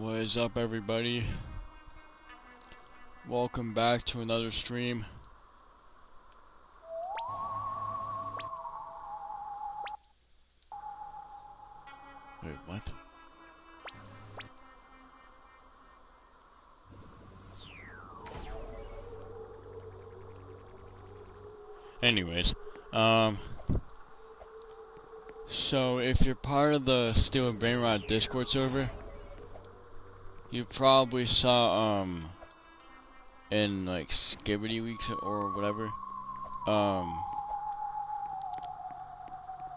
What is up, everybody? Welcome back to another stream. Wait, what? Anyways, so if you're part of the Steel Brainrot Discord server, you probably saw, in like Skibbity Weeks or whatever,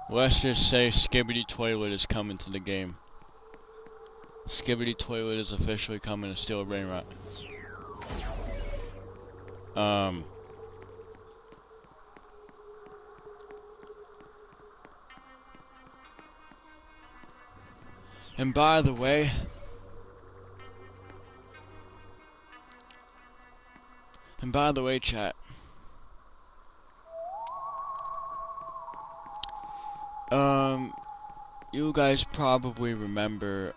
let's just say Skibbity Toilet is coming to the game. Skibbity Toilet is officially coming to Steel Brainrot. And by the way, chat, you guys probably remember,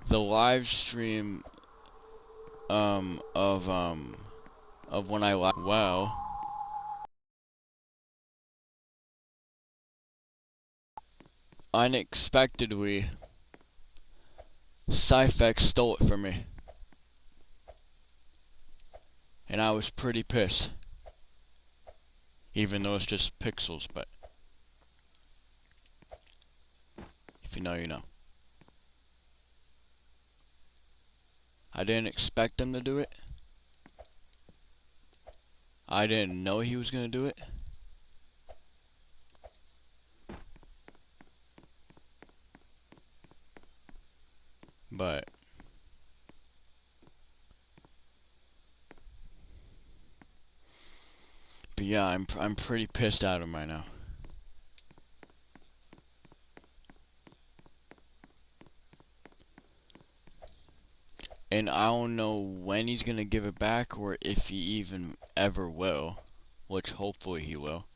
the live stream, of when I live. Well, unexpectedly, Cyphex stole it from me. And I was pretty pissed. Even though it's just pixels, but if you know, you know. I didn't expect him to do it. I didn't know he was gonna do it. But yeah, I'm pretty pissed at him right now. And I don't know when he's gonna give it back or if he even ever will, which hopefully he will.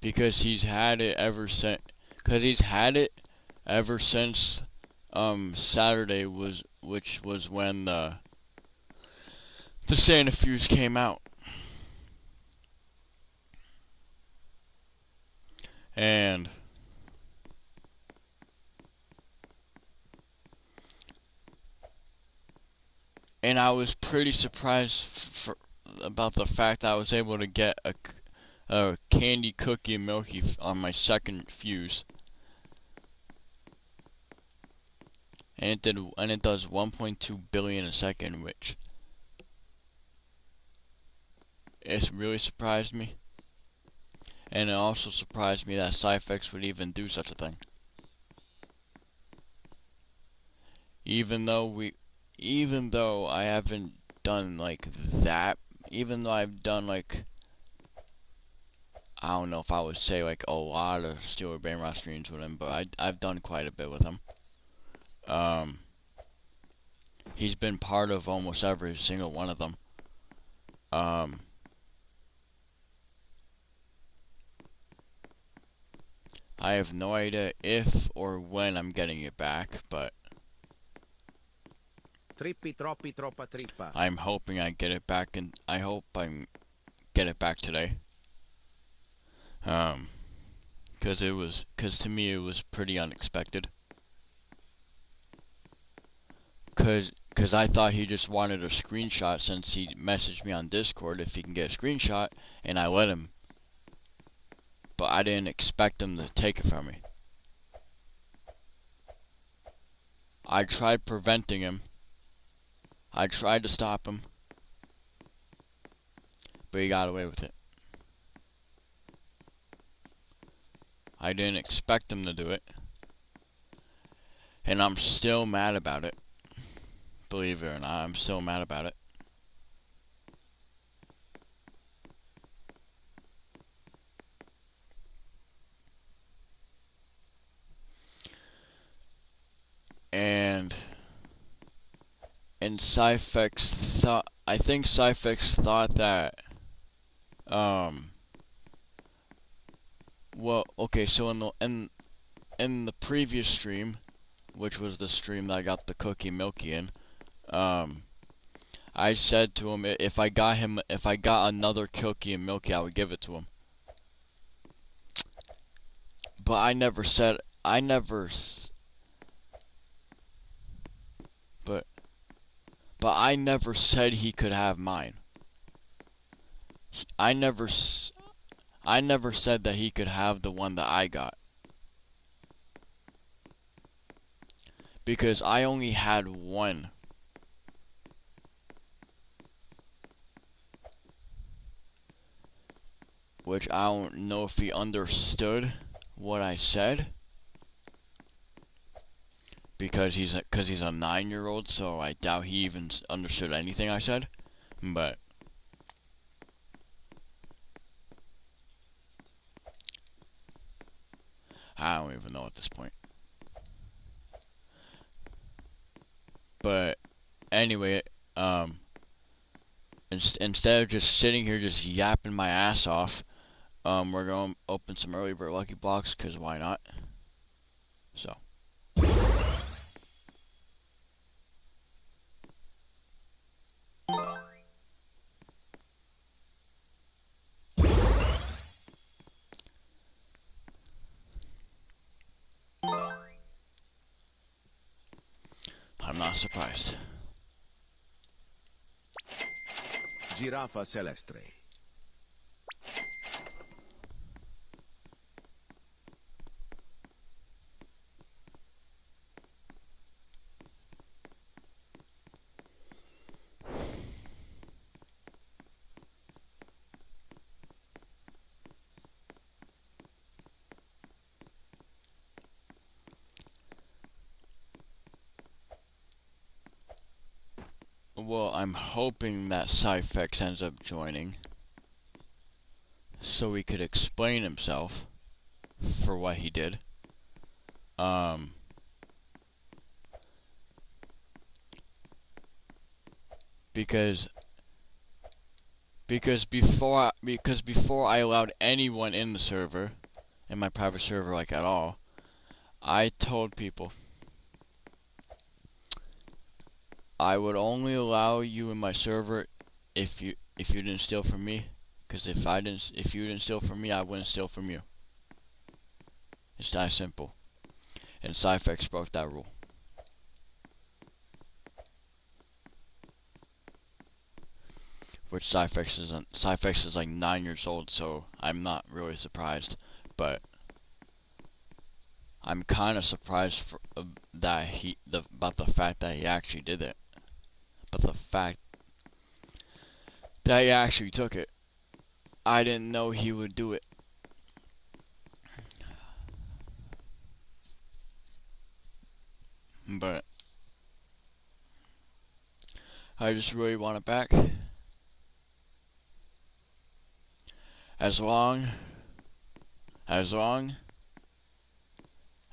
Because he's had it ever since Saturday which was when the Santa Fuse came out. And I was pretty surprised about the fact I was able to get a candy cookie and milky on my second fuse. And it does 1.2 billion a second, which it really surprised me. And it also surprised me that Cyphex would even do such a thing. Even though I haven't done like that, even though I've done like, I don't know if I would say like a lot of Steel Brainrot streams with him, but I've done quite a bit with him. He's been part of almost every single one of them. I have no idea if or when I'm getting it back, but I'm hoping I get it back, and I hope I get it back today. Because to me it was pretty unexpected. Cause I thought he just wanted a screenshot since he messaged me on Discord if he can get a screenshot, and I let him. But I didn't expect him to take it from me. I tried preventing him. I tried to stop him. But he got away with it. I didn't expect him to do it. And I'm still mad about it. Believe it or not, I'm still mad about it. And Cyphex I think Cyphex thought that, well, okay, so in in the previous stream, which was the stream that I got the cookie milky in, I said to him if I got another cookie and milky, I would give it to him. But I never said but I never said he could have mine. I never said that he could have the one that I got. Because I only had one. Which I don't know if he understood what I said. Because he's a 9-year-old, so I doubt he even understood anything I said. But I don't even know at this point. But anyway, instead of just sitting here just yapping my ass off, we're going to open some early bird lucky blocks, because why not? So. I'm not surprised. Girafa celestre. Well, I'm hoping that Cyphex ends up joining, so he could explain himself for what he did. Because before I allowed anyone in the server, in my private server, like at all, I told people I would only allow you in my server if you didn't steal from me. Because if you didn't steal from me, I wouldn't steal from you. It's that simple. And Cyphex broke that rule. Which Cyphex is like 9 years old, so I'm not really surprised. But I'm kind of surprised about the fact that he actually did it. But the fact that he actually took it, I didn't know he would do it. But I just really want it back. As long as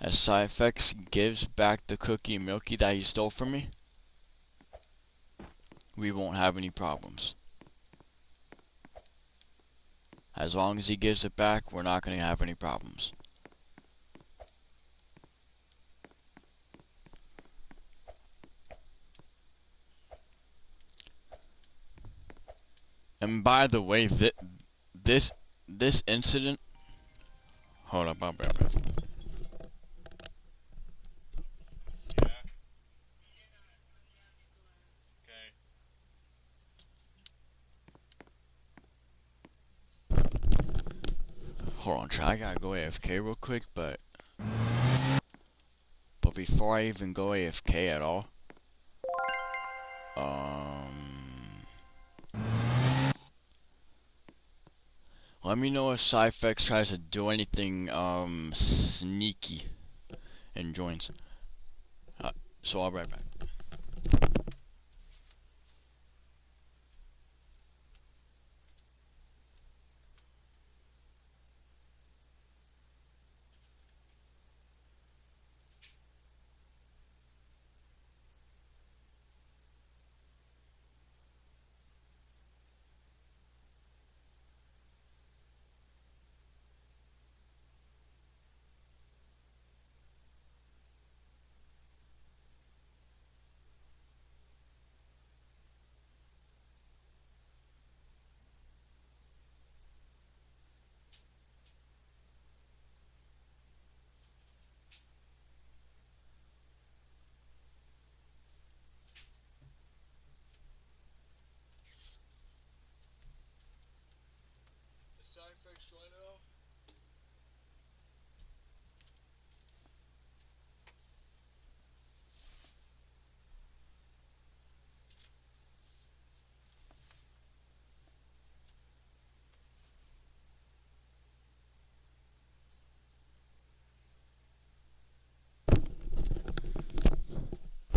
Cyphex gives back the cookie milky that he stole from me, we won't have any problems. As long as he gives it back, we're not going to have any problems. And by the way, this incident. Hold up, I'll be right back. Hold on, I gotta go AFK real quick, but before I even go AFK at all, let me know if Cyphex tries to do anything sneaky and joins. So I'll be right back.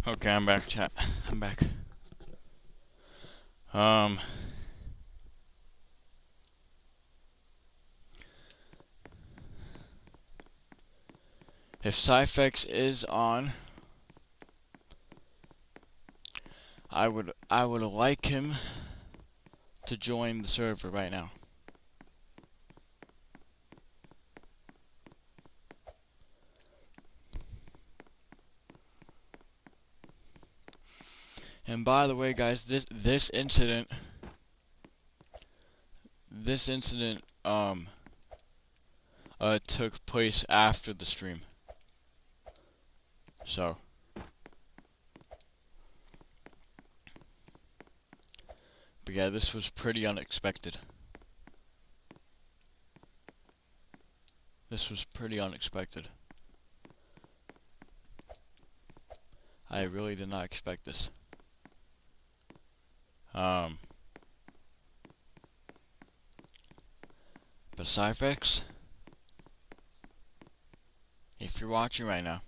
Okay, I'm back, chat. I'm back. Um, if Cyphex is on, I would like him to join the server right now. And by the way, guys, this incident took place after the stream. So, but yeah, this was pretty unexpected. This was pretty unexpected. I really did not expect this. But Cyphex, if you're watching right now,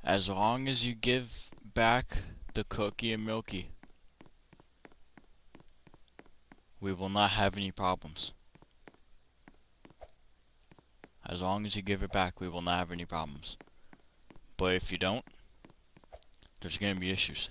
as long as you give back the cookie and milky, we will not have any problems. As long as you give it back, we will not have any problems. But if you don't, there's gonna be issues.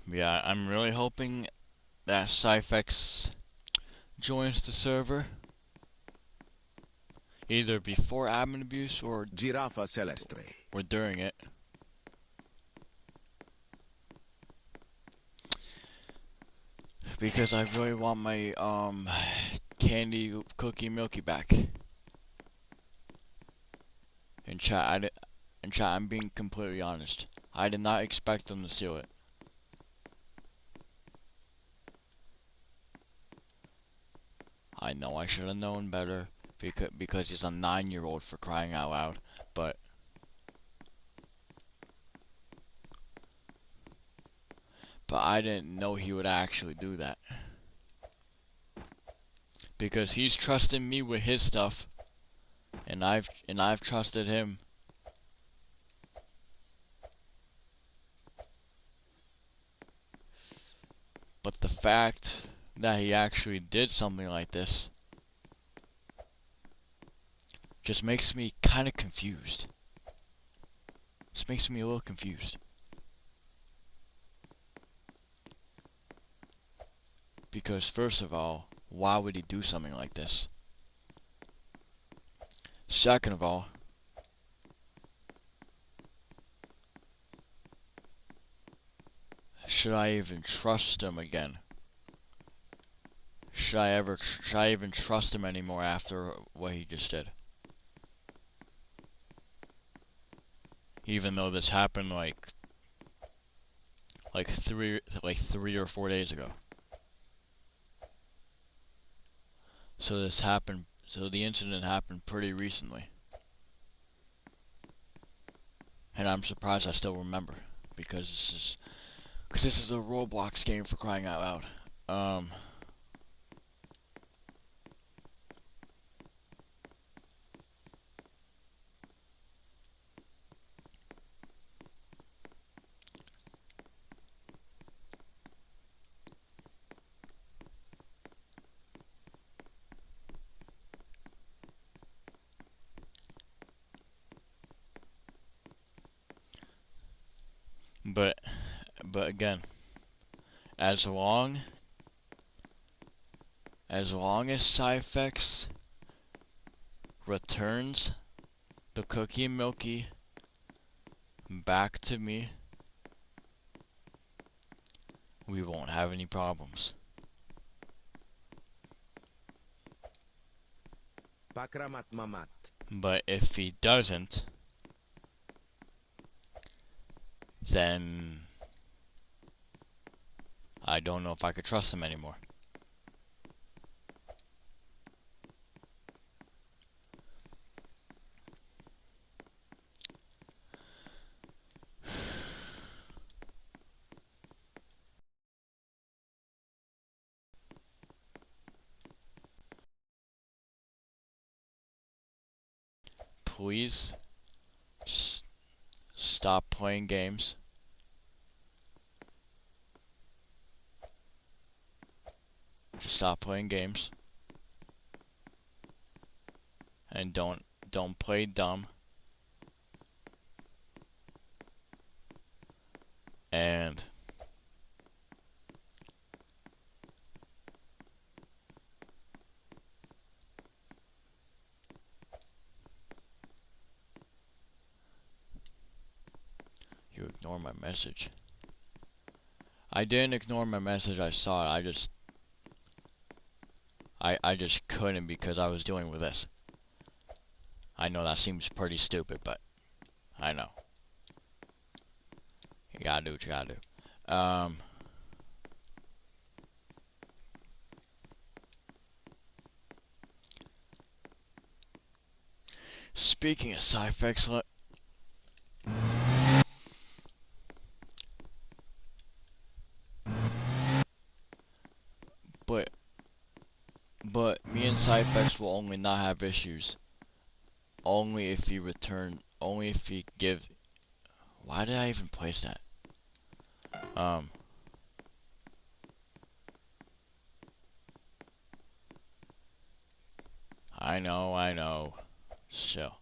Yeah, I'm really hoping that Cyphex joins the server either before admin abuse or Giraffa Celestre. during it. Because I really want my candy cookie milky back. In chat, I'm being completely honest. I did not expect them to steal it. I know I should have known better because he's a 9-year-old, for crying out loud. But I didn't know he would actually do that. Because he's trusting me with his stuff, and I've trusted him. But the fact that he actually did something like this just makes me kind of confused. This makes me a little confused. Because first of all, why would he do something like this? Second of all, should I even trust him again? Should I even trust him anymore after what he just did? Even though this happened like 3 or 4 days ago. So the incident happened pretty recently. And I'm surprised I still remember, because this is a Roblox game, for crying out loud. But again, as long as Cyphex returns the cookie and milky back to me, we won't have any problems. Pakramat Mamat. But if he doesn't, then I don't know if I could trust him anymore. Please just stop playing games. Just stop playing games. And don't play dumb. And you ignore my message. I didn't ignore my message, I saw it. I just couldn't because I was dealing with this. I know that seems pretty stupid, but I know. You gotta do what you gotta do. Speaking of sci-effects, but me and sci-effects will only not have issues. Only if he return. Only if he give. Why did I even place that? Um. I know. I know. So.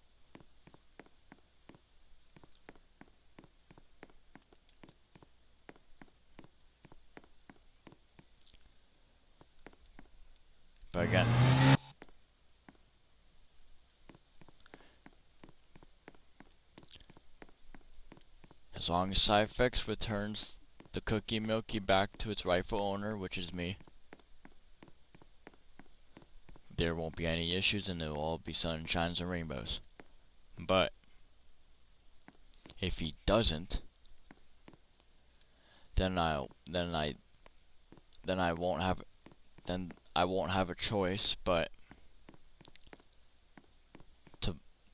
But again, as long as sci-effects returns the Cookie Milky back to its rightful owner, which is me, there won't be any issues and it will all be sunshines and rainbows. But if he doesn't, then I won't have a choice but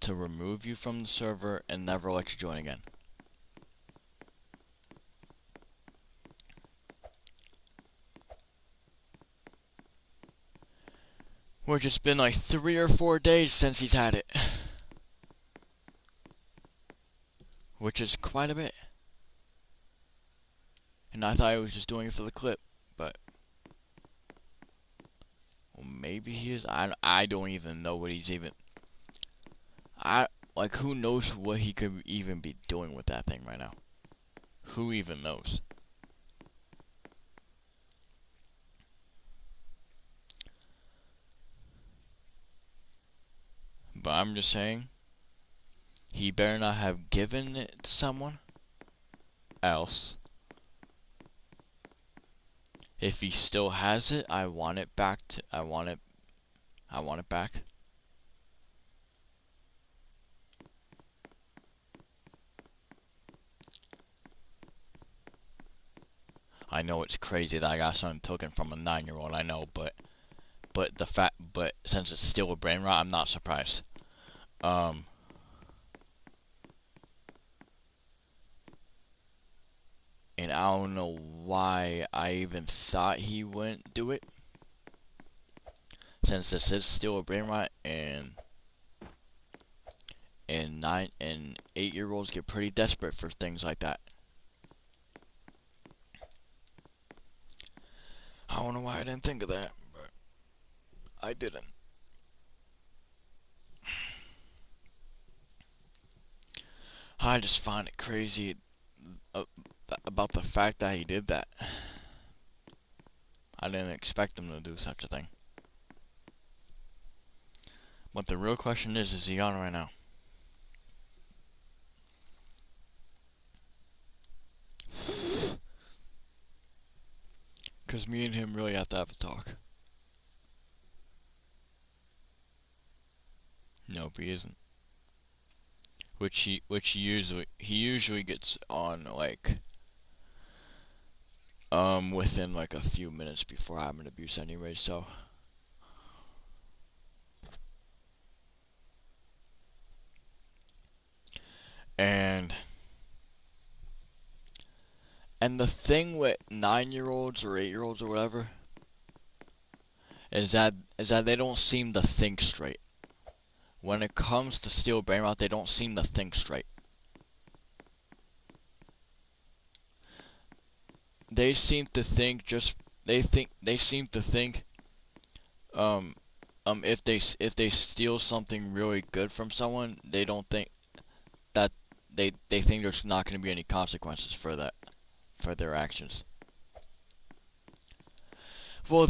to remove you from the server and never let you join again. Which it's been like 3 or 4 days since he's had it. Which is quite a bit. And I thought he was just doing it for the clip, but well, maybe he is. I don't even know what he's even. Like who knows what he could even be doing with that thing right now? Who even knows? But I'm just saying, he better not have given it to someone else. If he still has it, I want it back. I want it back. I know it's crazy that I got something taken from a 9-year-old. I know, but since it's still a brain rot, I'm not surprised. Um, and I don't know why I even thought he wouldn't do it, since this is still a brain rot, and 9 and 8-year-olds get pretty desperate for things like that. I don't know why I didn't think of that, but I didn't. I just find it crazy uh, about the fact that he did that. I didn't expect him to do such a thing. But the real question is he on right now? Because me and him really have to have a talk. Nope, he isn't. Which he usually gets on like within like a few minutes before having abuse anyway, so. And the thing with 9-year-olds or 8-year-olds or whatever is that they don't seem to think straight. When it comes to steal Brainrot, they don't seem to think straight. They seem to think um if they steal something really good from someone, they don't think that they think there's not going to be any consequences for that, for their actions. Well,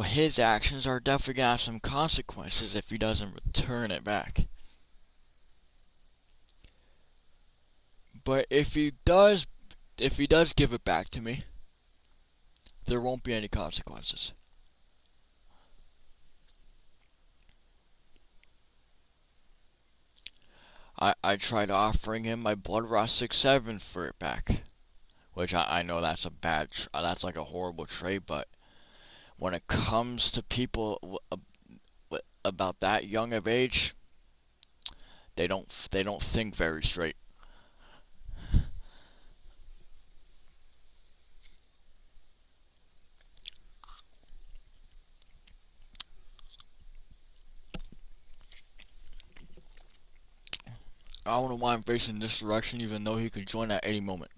his actions are definitely going to have some consequences if he doesn't return it back. But if he does give it back to me, there won't be any consequences. I tried offering him my Bloodrot 6-7 for it back, which I know that's that's like a horrible trade, but when it comes to people about that young of age, they don't think very straight. I don't know why I'm facing this direction, even though he could join at any moment.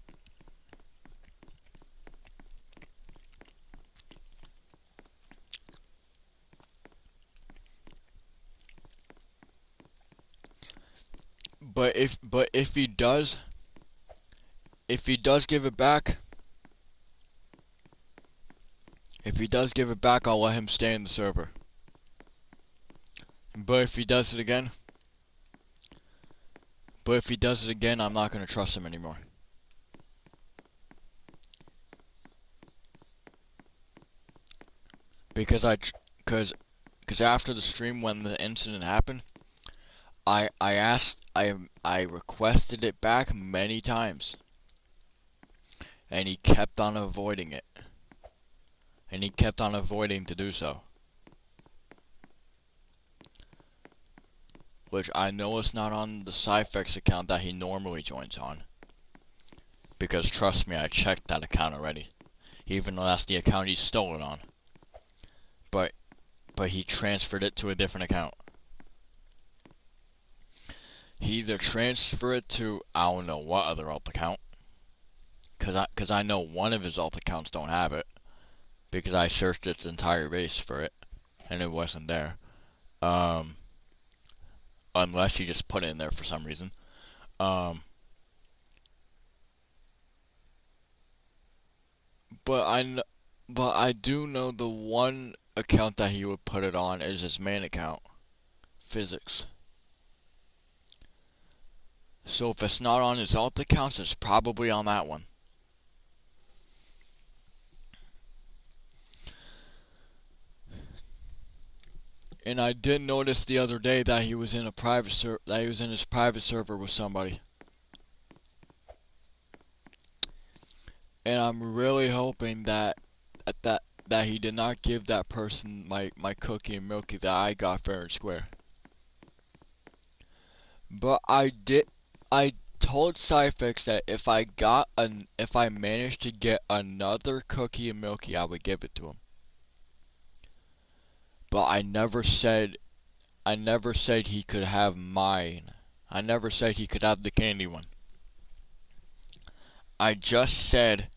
But if he does give it back, I'll let him stay in the server. But if he does it again, I'm not gonna trust him anymore. Because because after the stream when the incident happened, I requested it back many times, and he kept on avoiding it, and he kept on avoiding to do so. Which I know is not on the Cyphex account that he normally joins on. Because trust me, I checked that account already. Even though that's the account he stole it on. But he transferred it to a different account. He either transferred it to I don't know what other alt account. Cause I know one of his alt accounts don't have it. Because I searched its entire base for it. And it wasn't there. Unless he just put it in there for some reason. But I do know the one account that he would put it on is his main account, Physics. So if it's not on his alt accounts, it's probably on that one. And I did notice the other day that he was in his private server with somebody. And I'm really hoping that he did not give that person my cookie and milky that I got fair and square. But I told Cyphex that if I managed to get another cookie and milky, I would give it to him. But I never said he could have mine. I never said he could have the candy one. I just said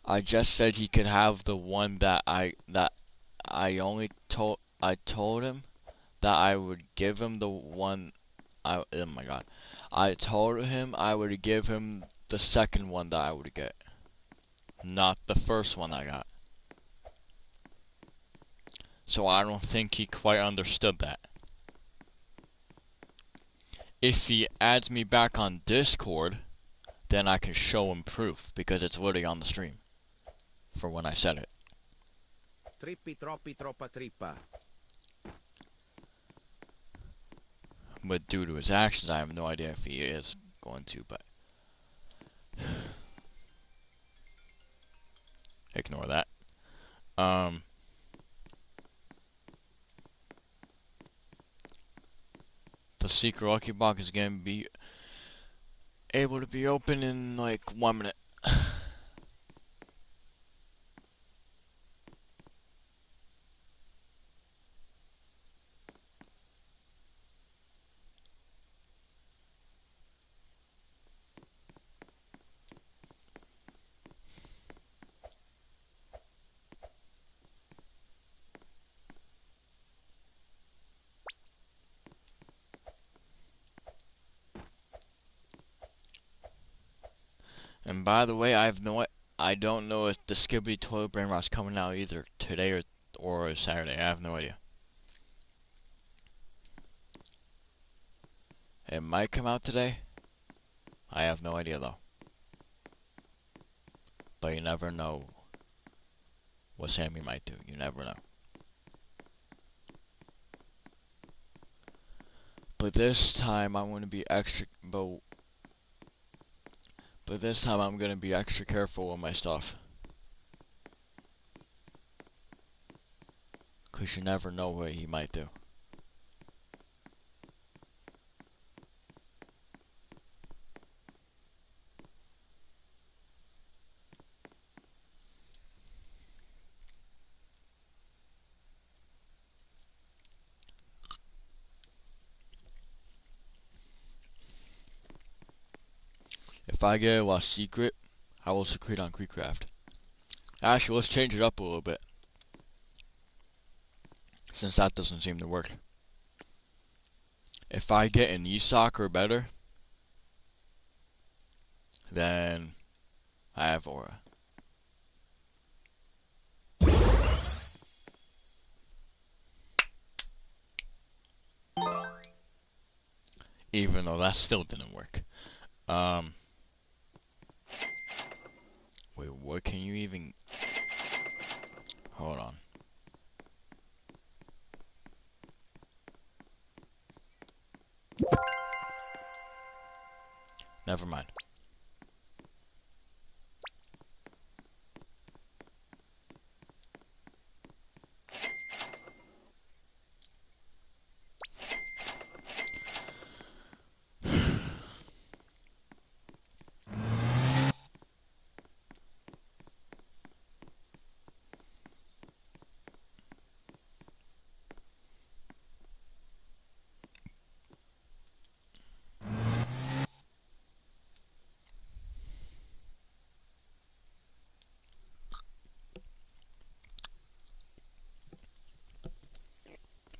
he could have the one that I told him that I would give him the one. Oh my god. I told him I would give him the second one that I would get. Not the first one I got. So I don't think he quite understood that. If he adds me back on Discord, then I can show him proof, because it's literally on the stream. For when I said it. Trippi troppi troppa trippa. But due to his actions, I have no idea if he is going to, but Ignore that. Um, the secret lucky box is gonna be able to be open in like 1 minute. And by the way, I don't know if the Skibbity Toilet Brainrot's coming out either today or Saturday. I have no idea. It might come out today. I have no idea though. But you never know what Sammy might do. You never know. But this time I'm gonna be extra. But this time I'm gonna be extra careful with my stuff. 'Cause you never know what he might do. If I get a lost secret, I will secrete on Creekcraft. Actually, let's change it up a little bit. Since that doesn't seem to work. If I get an ESOC or better, then I have Aura. Even though that still didn't work. Um, Wait, what can you even... Hold on. Never mind.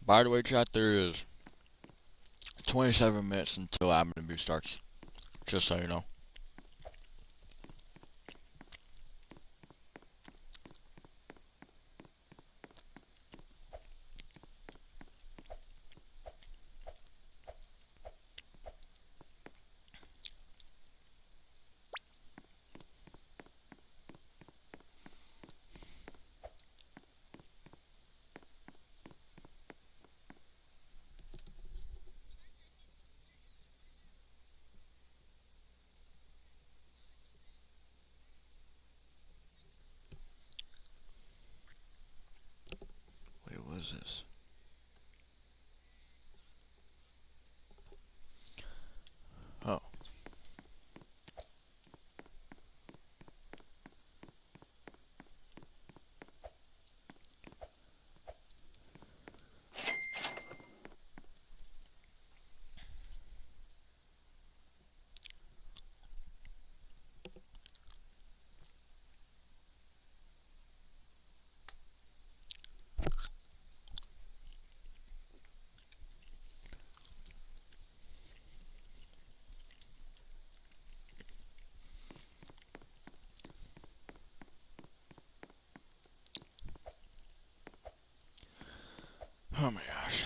By the way, chat, there is 27 minutes until admin boost starts. Just so you know. Wait, what is this? Oh. Oh my gosh.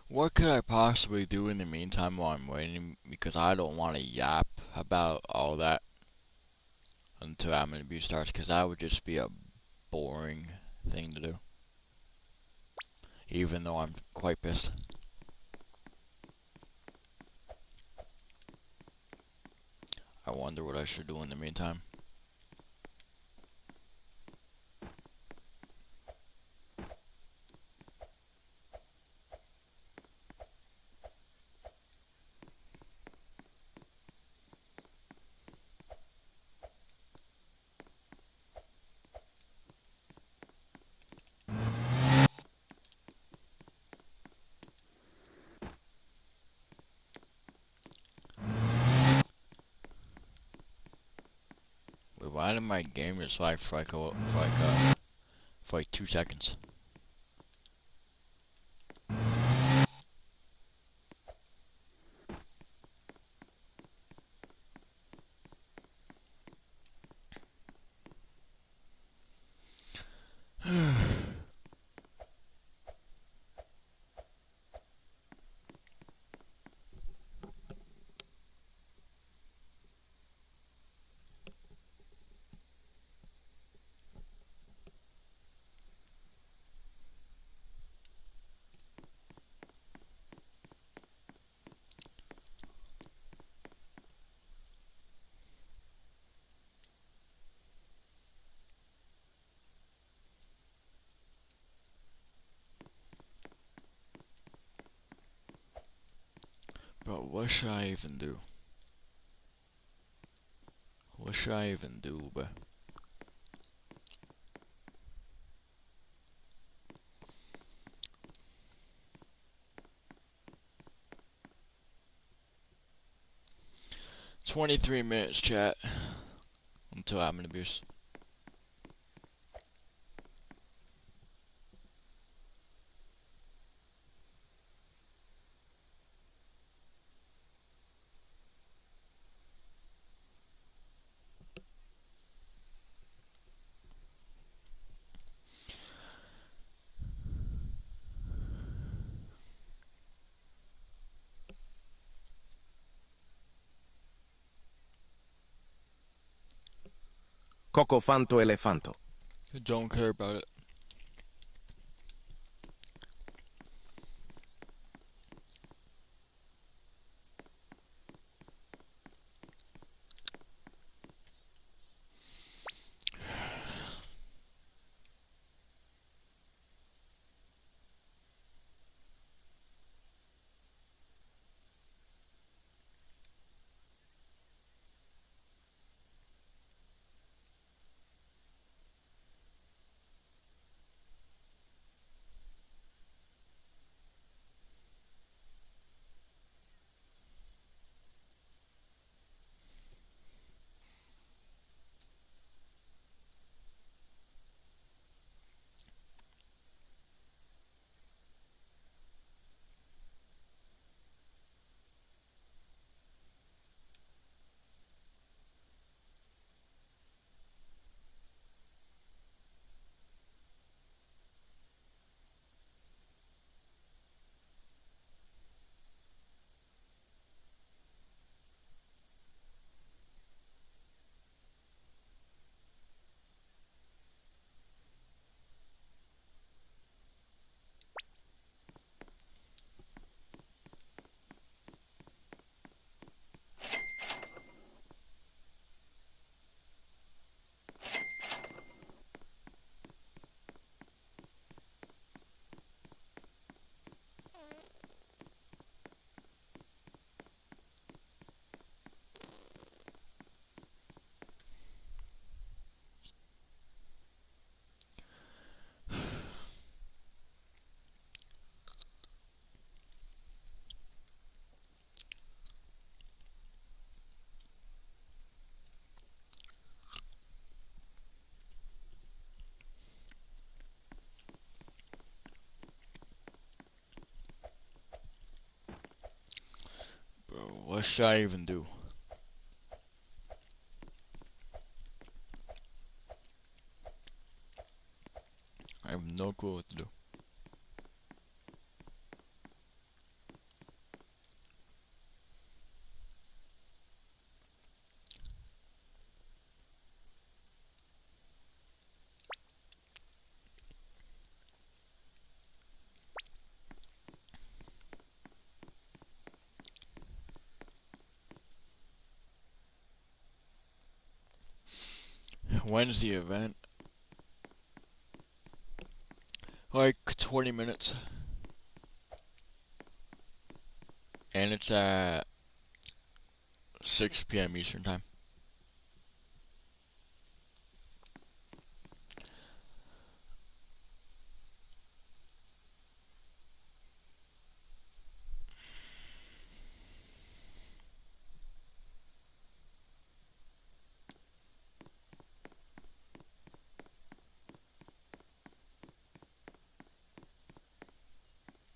What could I possibly do in the meantime while I'm waiting? Because I don't want to yap about all that until admin boost starts. Because that would just be a boring thing to do. Even though I'm quite pissed. I wonder what I should do in the meantime. Wait, why did my game just lag for like 2 seconds? Bro, what should I even do? What should I even do, bro? $23 chat until admin abuse. Cocofanto elefanto. I don't care about it. Bro, what should I even do? I have no clue what to do. When's the event? Like 20 minutes. And it's at 6 p.m. Eastern Time.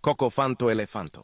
Cocofanto elefanto.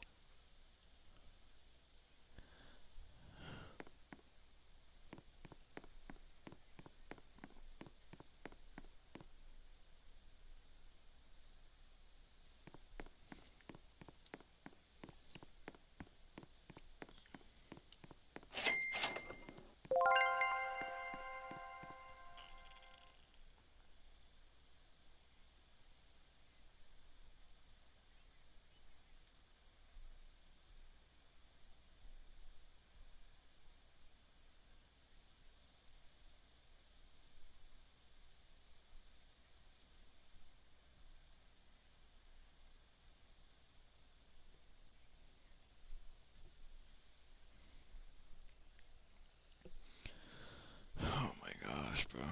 Oh my gosh, bro.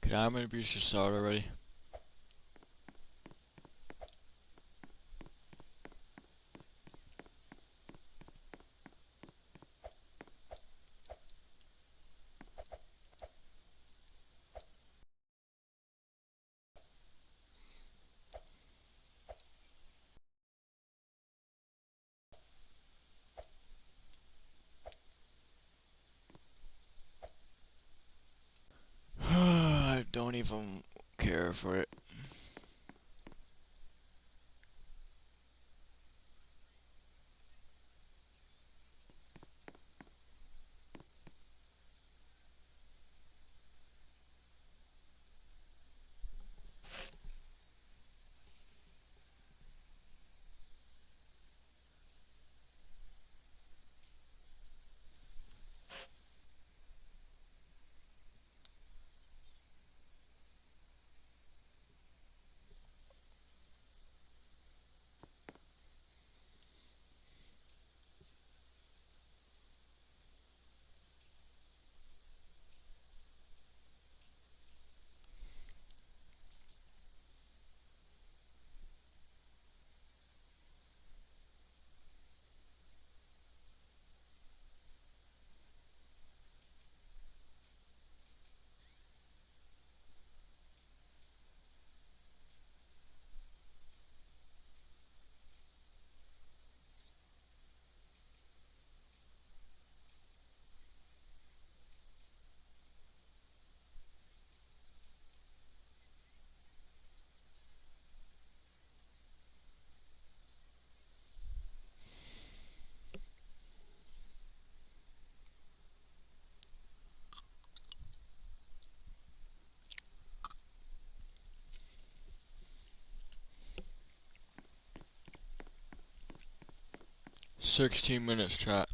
Can I maybe just start already? I don't even care for it. "16 minutes, chat."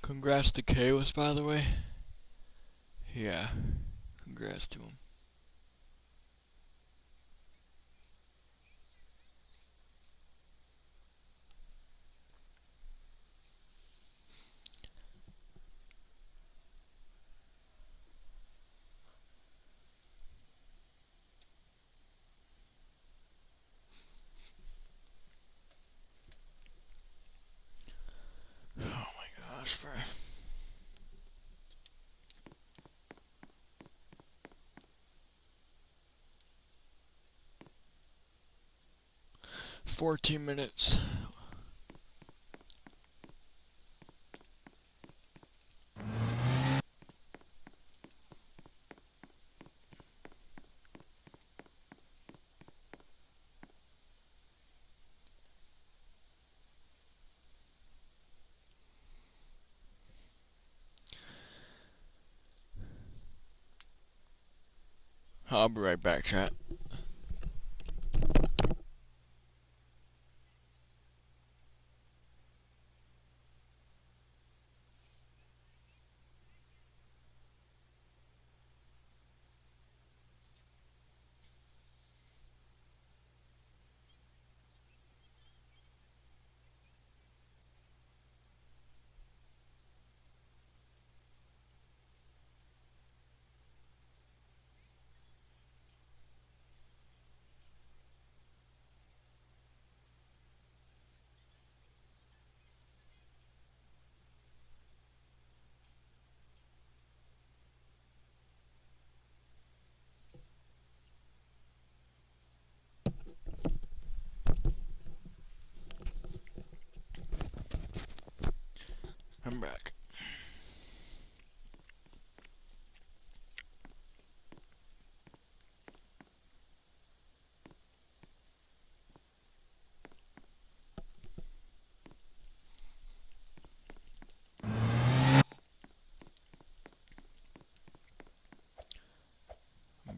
Congrats to Kalis, by the way. Yeah. grass to him. Oh my gosh, bro. 14 minutes. I'll be right back, chat. I'm back.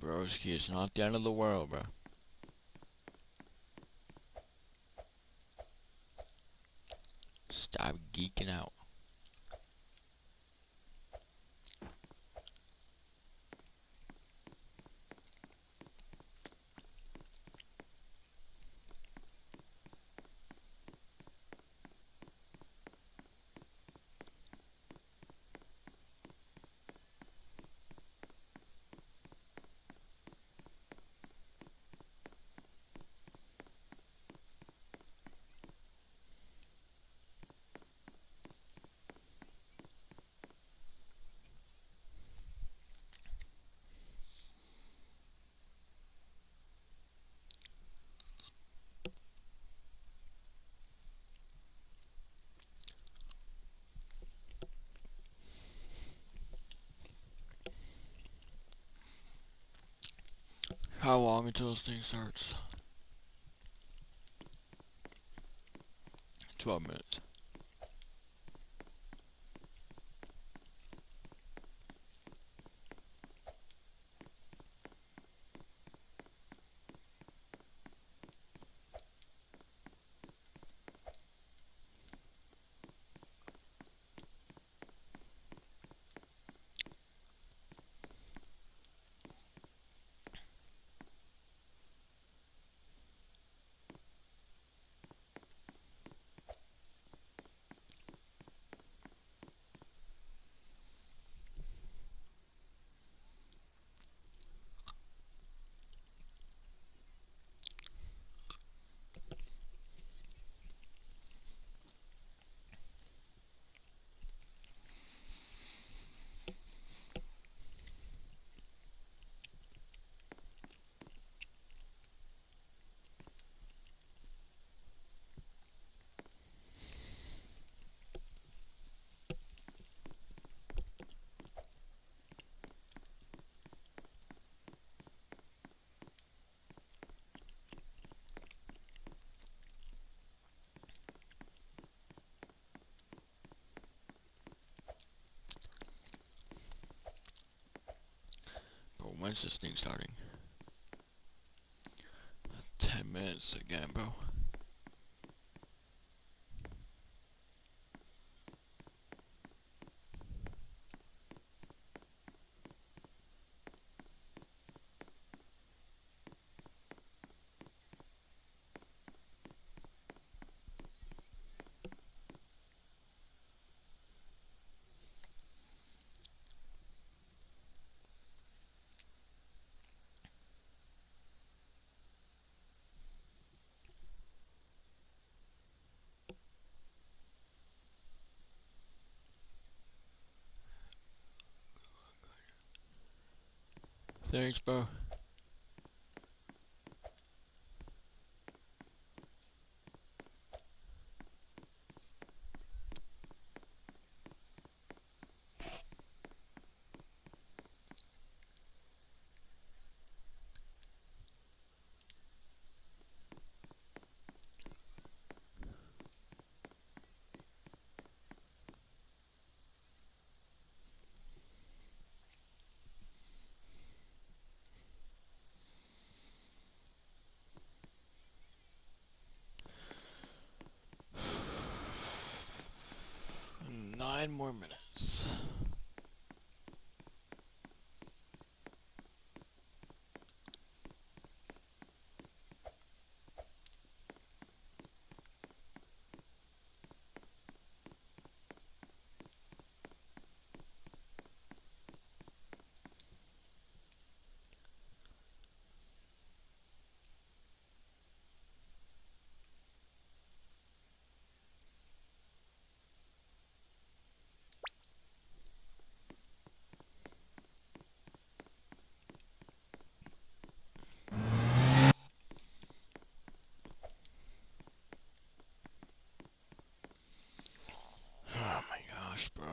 Broski, it's not the end of the world, bro. Stop geeking out. How long until this thing starts? 12 minutes. Bro, when's this thing starting? 10 minutes again, bro. Thanks, bro. Nine more minutes. Oh my gosh, bro.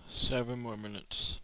7 more minutes.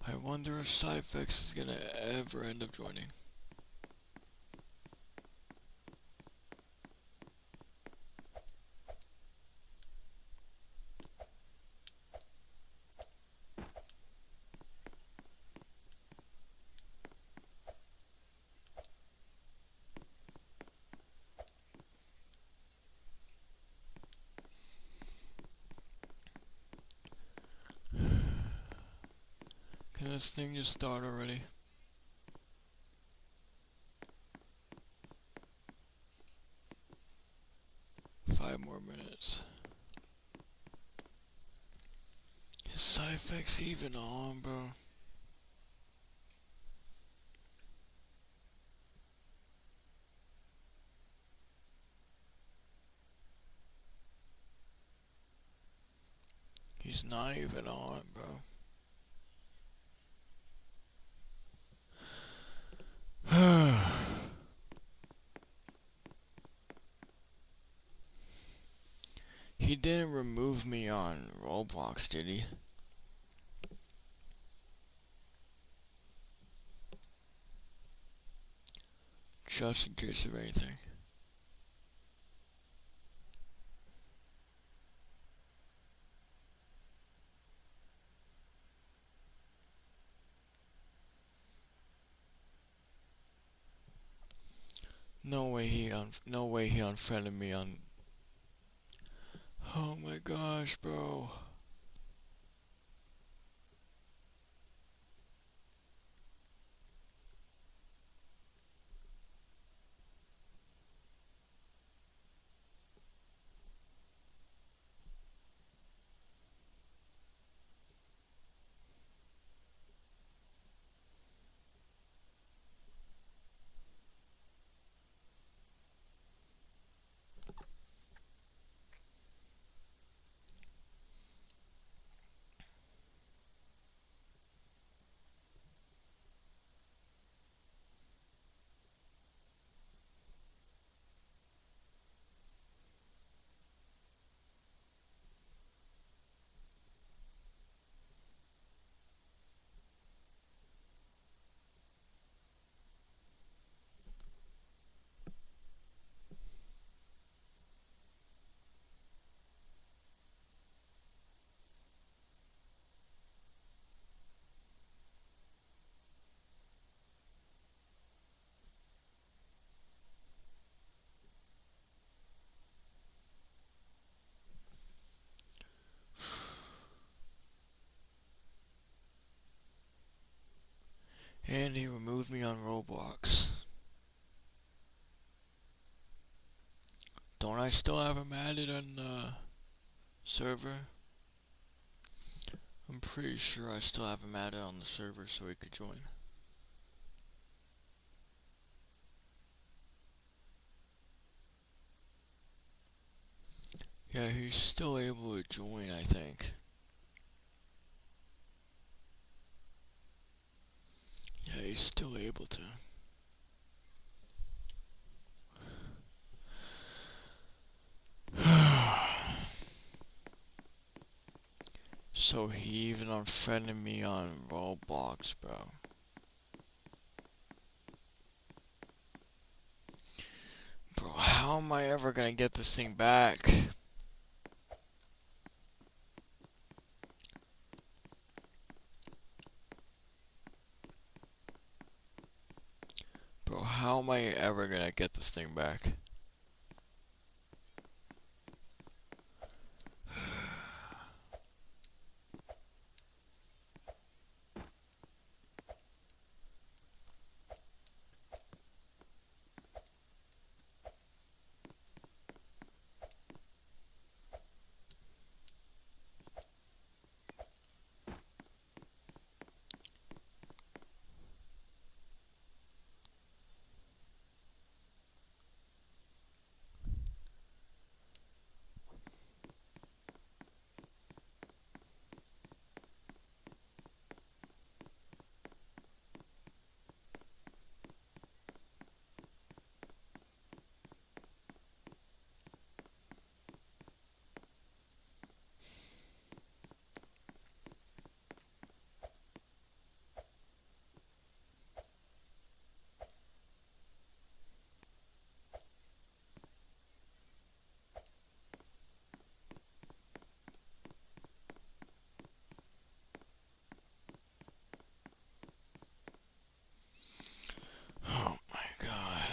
I wonder if Cyfex is gonna ever end up joining. Can this thing just start already? 5 more minutes. Is Cyfex even on, bro? He's not even on, bro. He didn't remove me on Roblox, did he? Just in case of anything. No way he unfriended me on. Oh my gosh, bro. And he removed me on Roblox. Don't I still have him added on the server? I'm pretty sure I still have him added on the server so he could join. Yeah, he's still able to join, I think. Yeah, he's still able to. So he even unfriended me on Roblox, bro. Bro, how am I ever gonna get this thing back? Bro, how am I ever gonna get this thing back? Oh my god.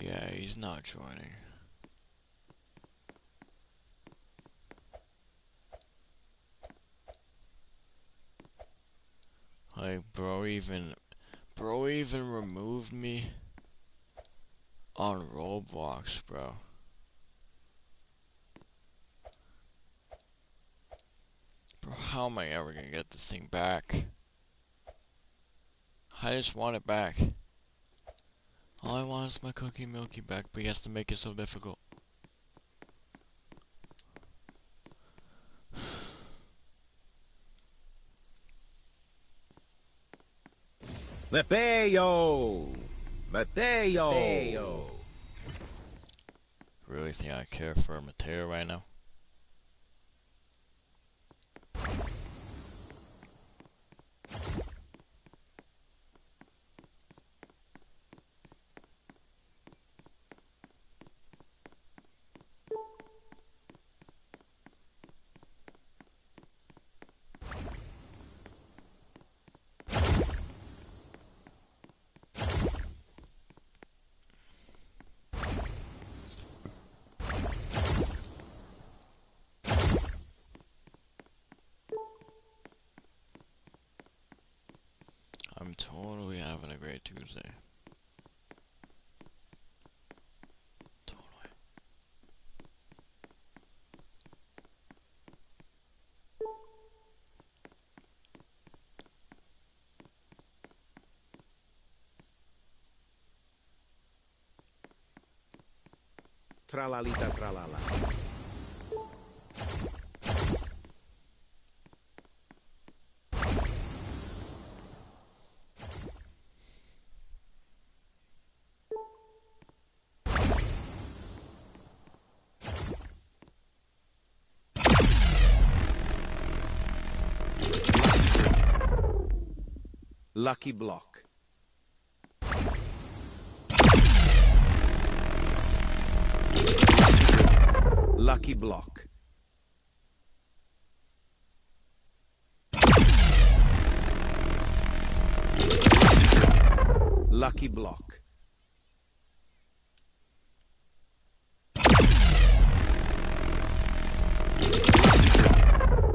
Yeah, he's not joining. Like, bro even removed me on Roblox, bro. Bro, how am I ever gonna get this thing back? I just want it back. All I want is my Cookie Milky back, but he has to make it so difficult. Mateo! Mateo! Really think I care for Mateo right now? I'm totally having a great Tuesday. Totally. Tralalita tralala. Lucky block. Lucky block. Lucky block.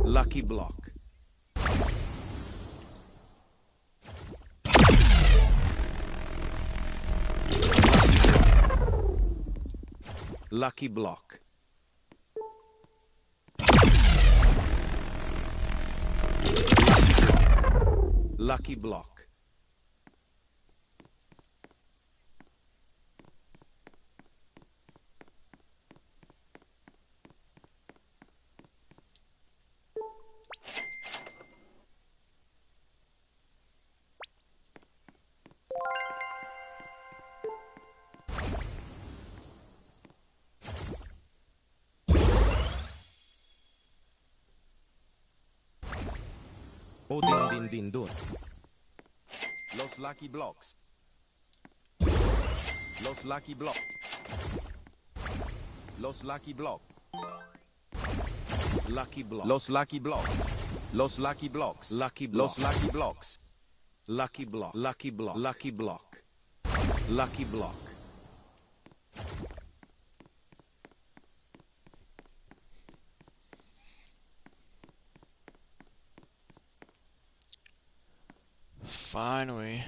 Lucky block. Lucky block. Lucky block. Oh, din din din dun. Los lucky blocks. Los lucky block. Los lucky block. Lucky block. Los lucky blocks. Los lucky blocks. Lucky block. Los lucky blocks. Lucky block. Lucky block. Lucky block. Lucky block. Finally.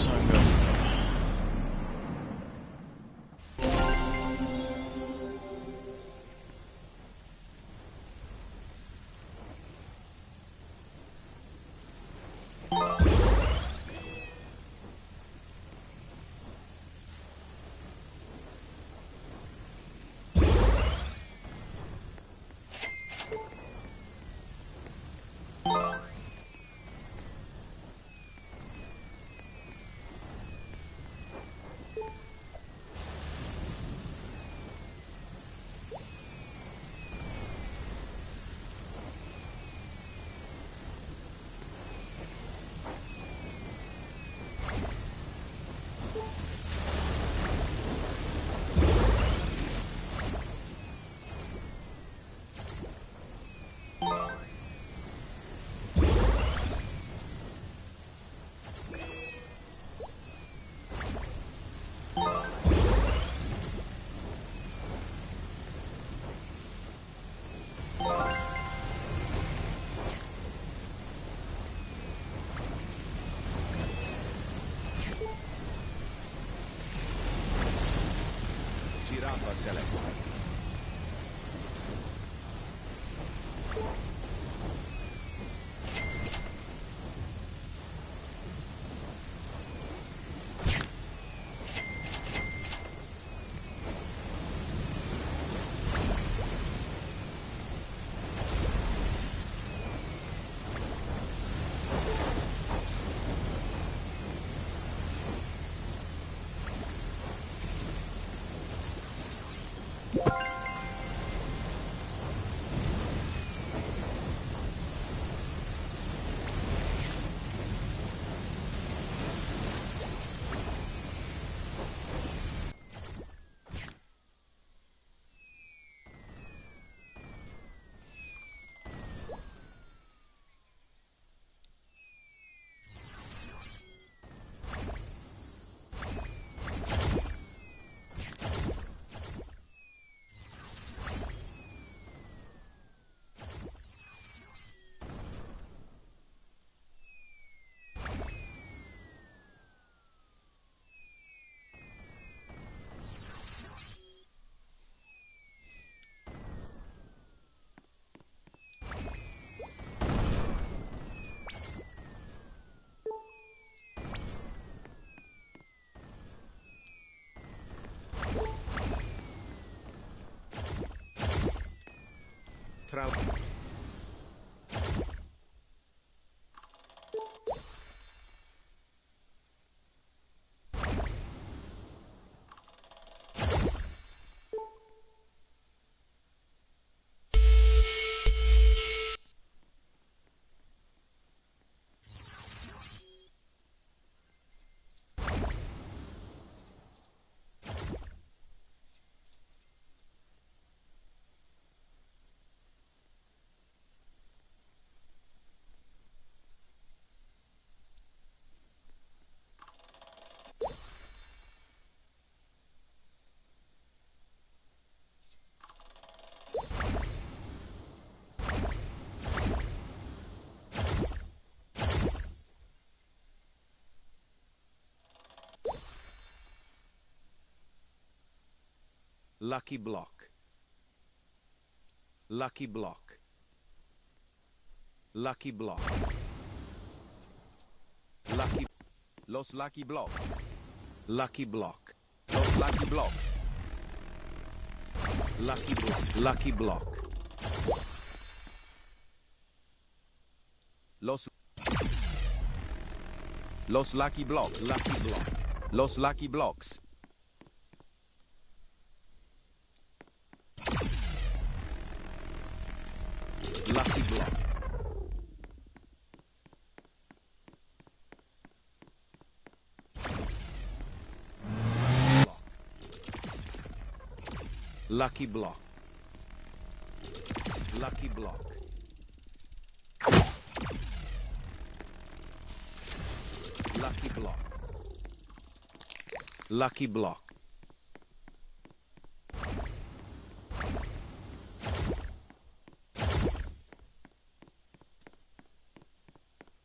Sun go. Giraffa celeste. Tra. Lucky block. Lucky block. Lucky block. Lucky. Los lucky block. Lucky block. Los lucky blocks. Lucky block. Lucky block. Los lucky block. Lucky block. Los lucky blocks. Lucky block. Lucky block. Lucky block. Lucky block. Lucky block.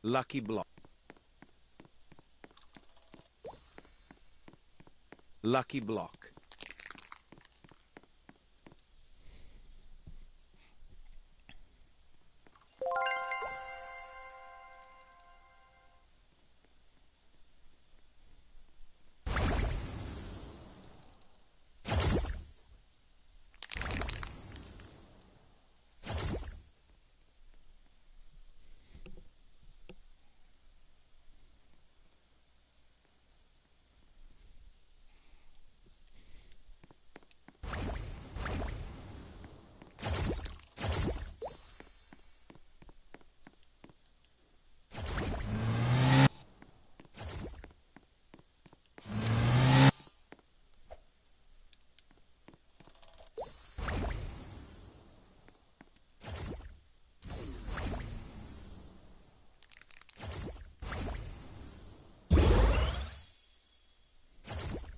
Lucky block. Lucky block.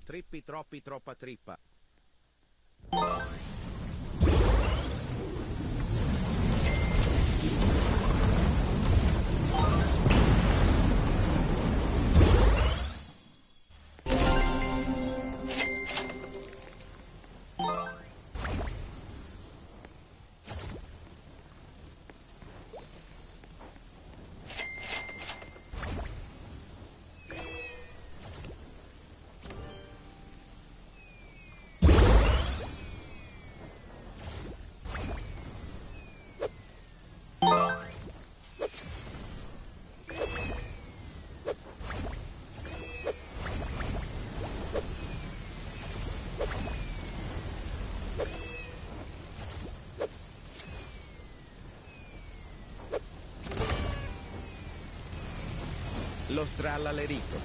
Trippi, troppi, troppa trippa. Lo strallalerito.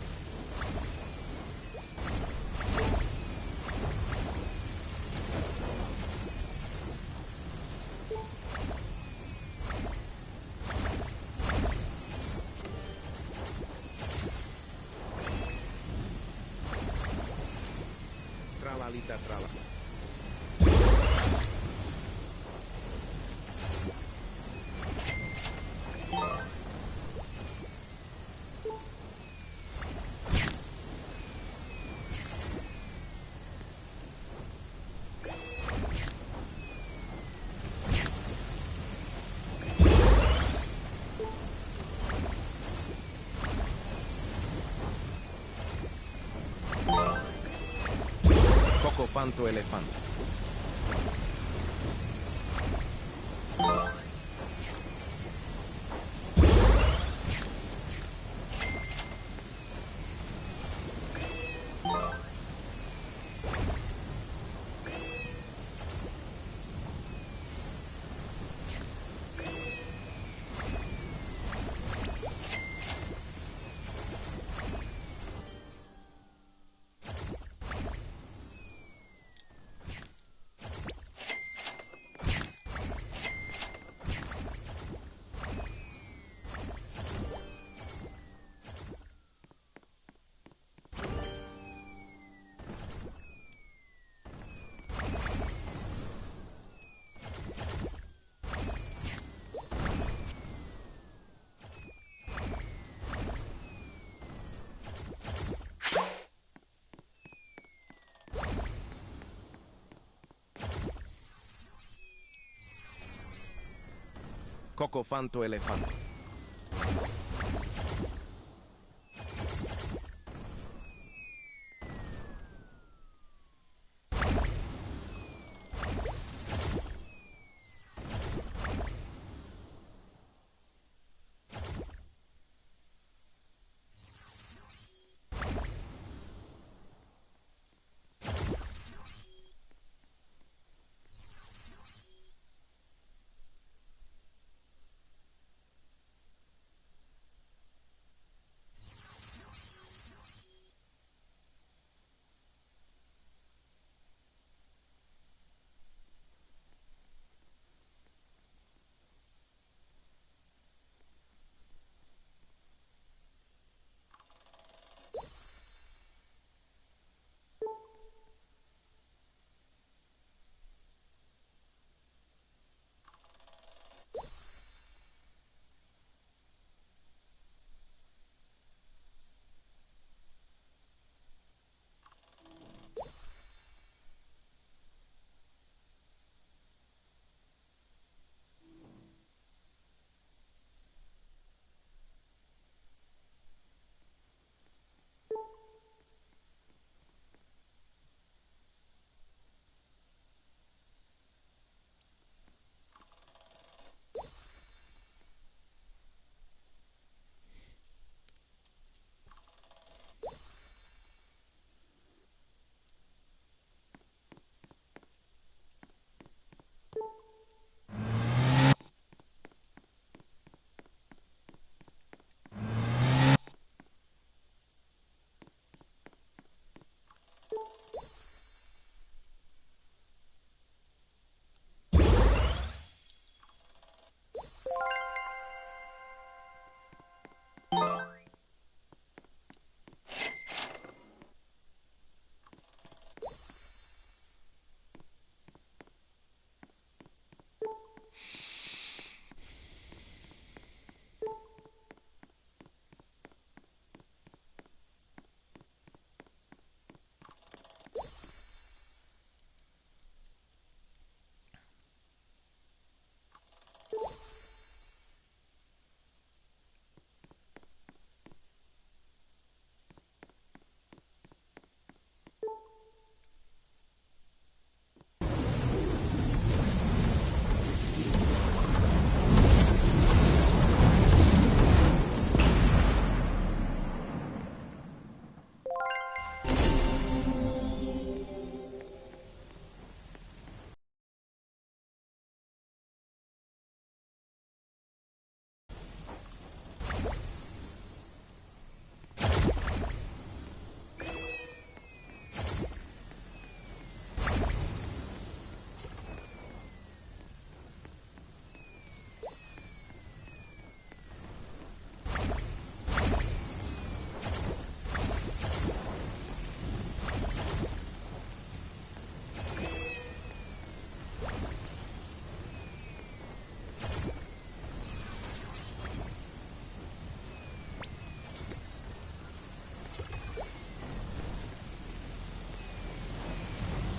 Tralalita trala. Coco fanto elefante. Cocofanto elefanto.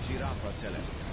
Giraffa celeste.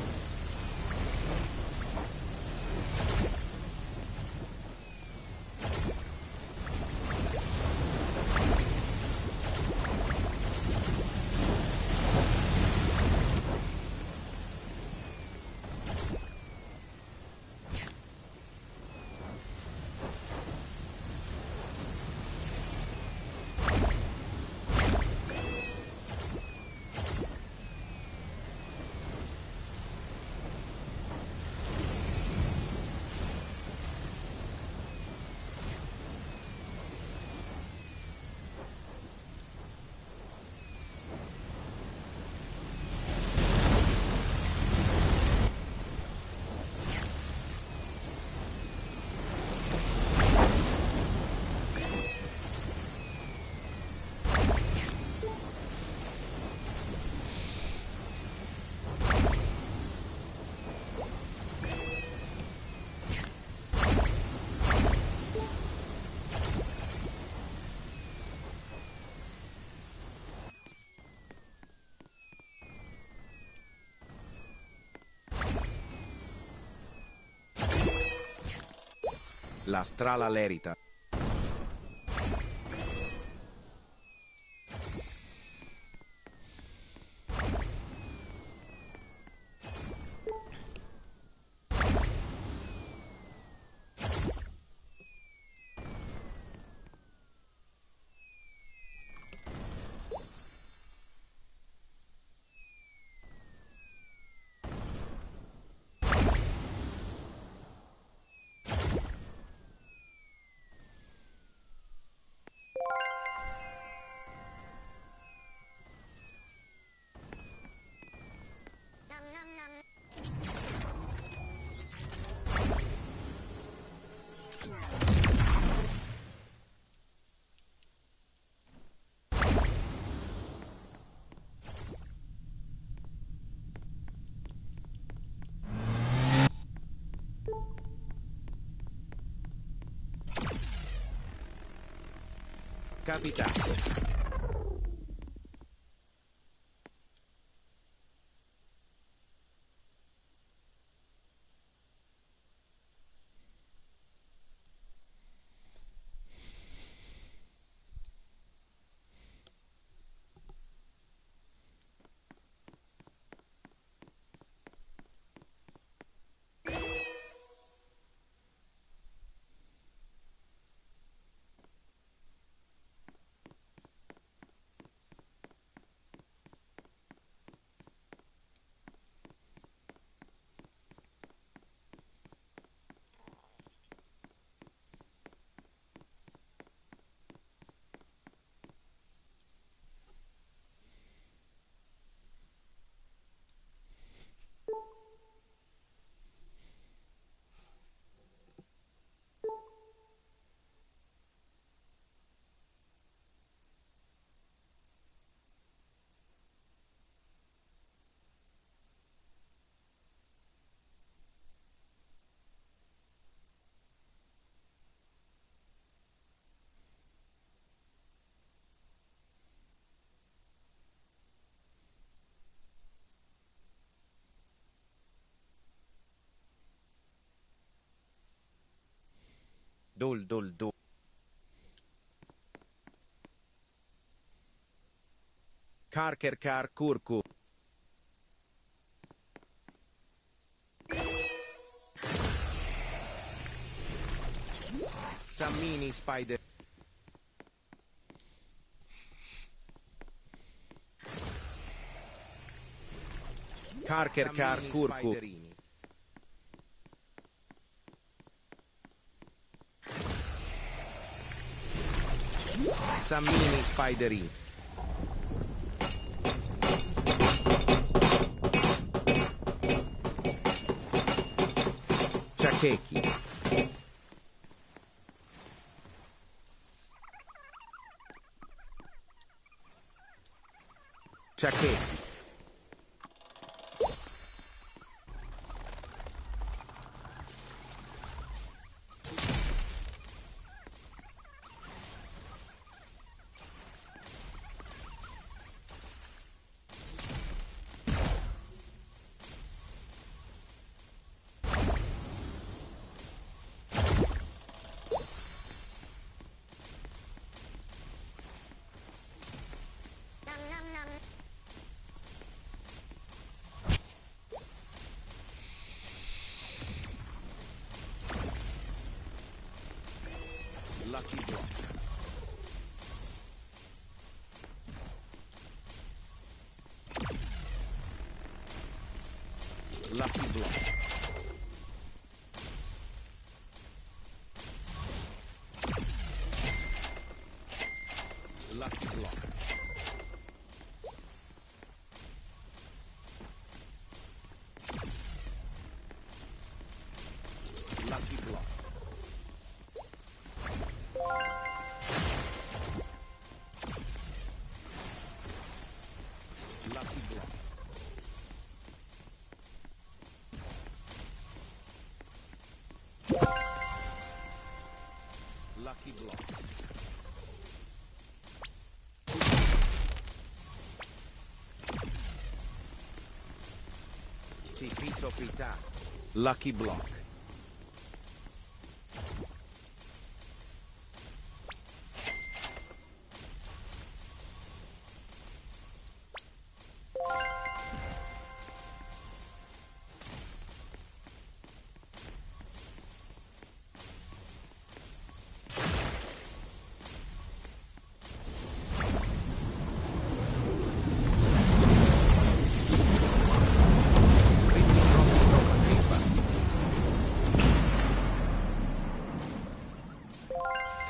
La strala lerita. Capitato. Dol dol dol. Karker kar kurku. Sammini spider. Karker kar kurku. Sammini spiderini. Ciacchechi. Ciacchechi. Lucky block. Lucky block. Lucky block. Lucky block. Lucky block. Lucky block. Tipito pita. Lucky block.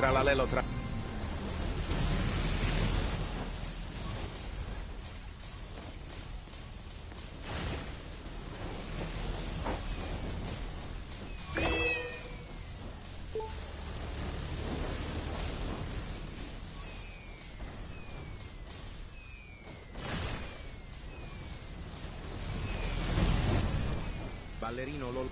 Tralalelo tra... Ballerino lol...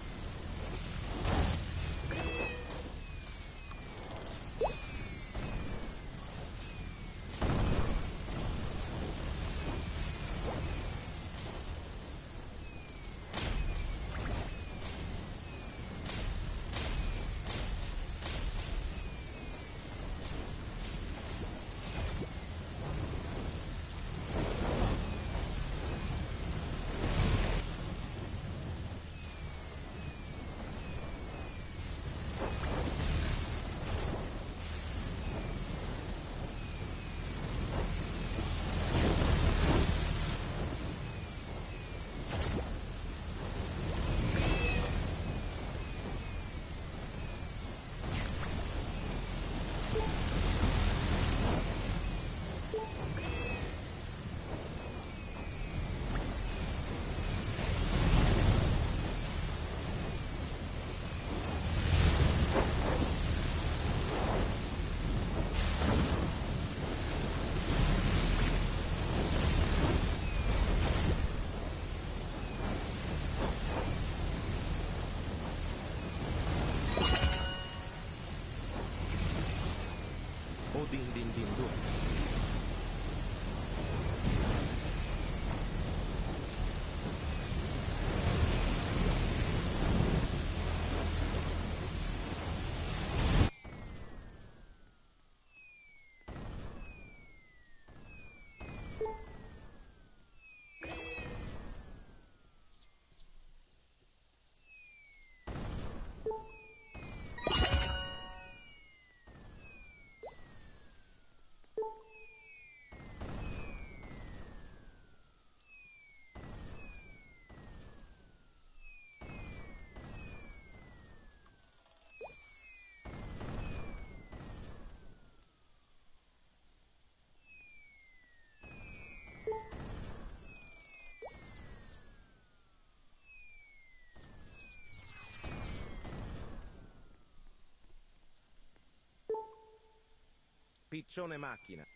Oh din din din du. Piccione macchina.